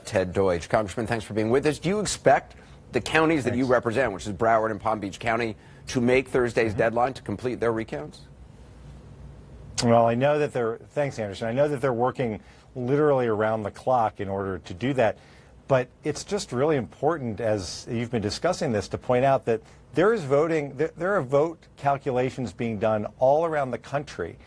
Ted Deutch. Congressman, thanks for being with us. Do you expect the counties that you represent, which is Broward and Palm Beach County, to make Thursday's deadline to complete their recounts? Well, I know that thanks, Anderson. I know that they're working literally around the clock in order to do that. But it's just really important, as you've been discussing this, to point out that there are vote calculations being done all around the country.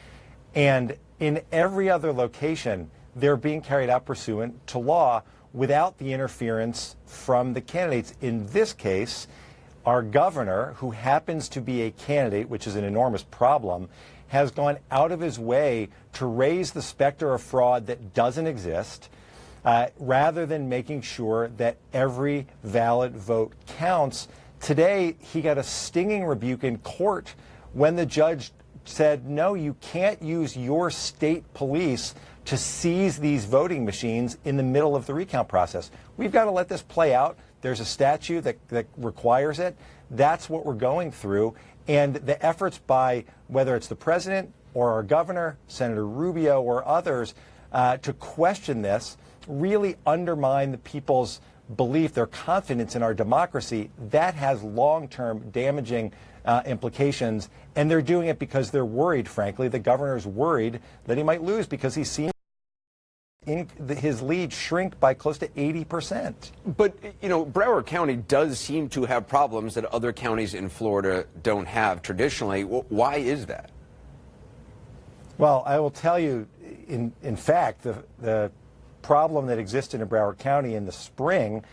And in every other location, they're being carried out pursuant to law without the interference from the candidates. In this case, our governor, who happens to be a candidate, which is an enormous problem, has gone out of his way to raise the specter of fraud that doesn't exist, rather than making sure that every valid vote counts. Today, he got a stinging rebuke in court when the judge said, no, you can't use your state police to seize these voting machines in the middle of the recount process. We've got to let this play out. There's a statute that requires it. That's what we're going through. And the efforts by, whether it's the president or our governor, Senator Rubio or others, to question this really undermine the people's belief, their confidence in our democracy. That has long-term damaging implications. And they're doing it because they're worried, frankly. The governor's worried that he might lose because he's seen his lead shrink by close to 80%. But, you know, Broward County does seem to have problems that other counties in Florida don't have traditionally. Why is that? Well, I will tell you, in fact, the problem that existed in Broward County in the spring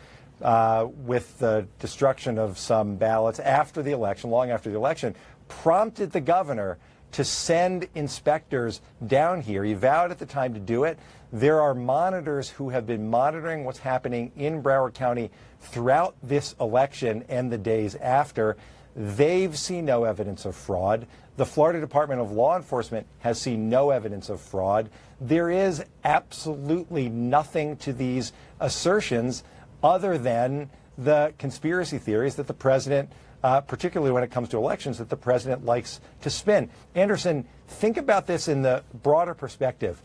with the destruction of some ballots after the election, long after the election, prompted the governor to send inspectors down here. He vowed at the time to do it. There are monitors who have been monitoring what's happening in Broward County throughout this election and the days after. They've seen no evidence of fraud. The Florida Department of Law Enforcement has seen no evidence of fraud. There is absolutely nothing to these assertions other than the conspiracy theories that the president, particularly when it comes to elections, that the president likes to spin. Anderson, think about this in the broader perspective.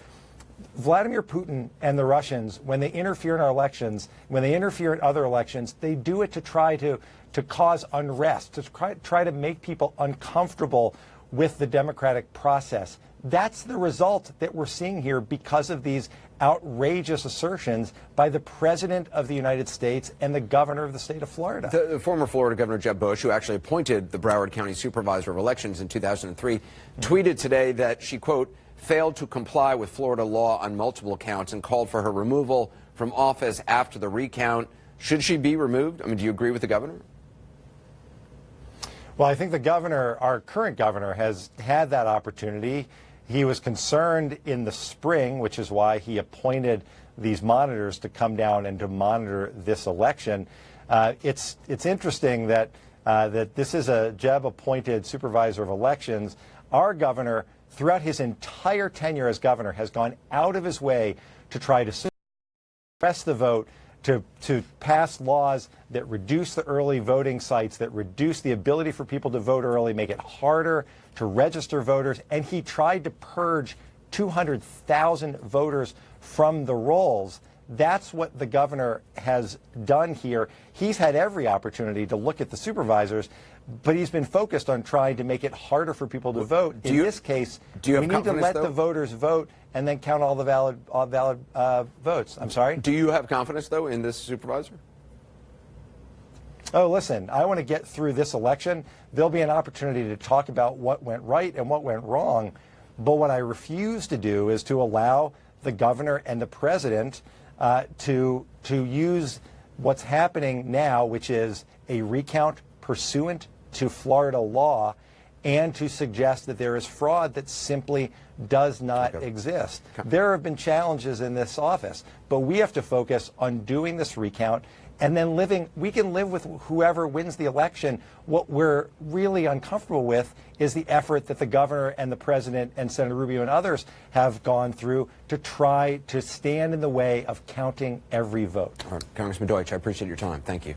Vladimir Putin and the Russians, when they interfere in our elections, when they interfere in other elections, they do it to try to cause unrest, to try to make people uncomfortable with the democratic process. That's the result that we're seeing here because of these outrageous assertions by the President of the United States and the governor of the state of Florida. The former Florida Governor Jeb Bush, who actually appointed the Broward County Supervisor of Elections in 2003, tweeted today that she, quote, failed to comply with Florida law on multiple counts and called for her removal from office after the recount. Should she be removed? I mean, do you agree with the governor? Well, I think the governor, our current governor, has had that opportunity. He was concerned in the spring, which is why he appointed these monitors to come down and to monitor this election. It's interesting that this is a Jeb-appointed supervisor of elections. Our governor, throughout his entire tenure as governor, has gone out of his way to try to suppress the vote, to pass laws that reduce the early voting sites, that reduce the ability for people to vote early, make it harder to register voters. And he tried to purge 200,000 voters from the rolls. That's what the governor has done here. He's had every opportunity to look at the supervisors, but he's been focused on trying to make it harder for people to vote. In this case, we need to let the voters vote and then count all the valid votes. I'm sorry? Do you have confidence, though, in this supervisor? Oh, listen, I want to get through this election. There'll be an opportunity to talk about what went right and what went wrong. But what I refuse to do is to allow the governor and the president to use what's happening now, which is a recount pursuant to Florida law, and to suggest that there is fraud that simply does not exist. There have been challenges in this office, but we have to focus on doing this recount and then we can live with whoever wins the election. What we're really uncomfortable with is the effort that the governor and the president and Senator Rubio and others have gone through to try to stand in the way of counting every vote. All right. Congressman Deutch, I appreciate your time. Thank you.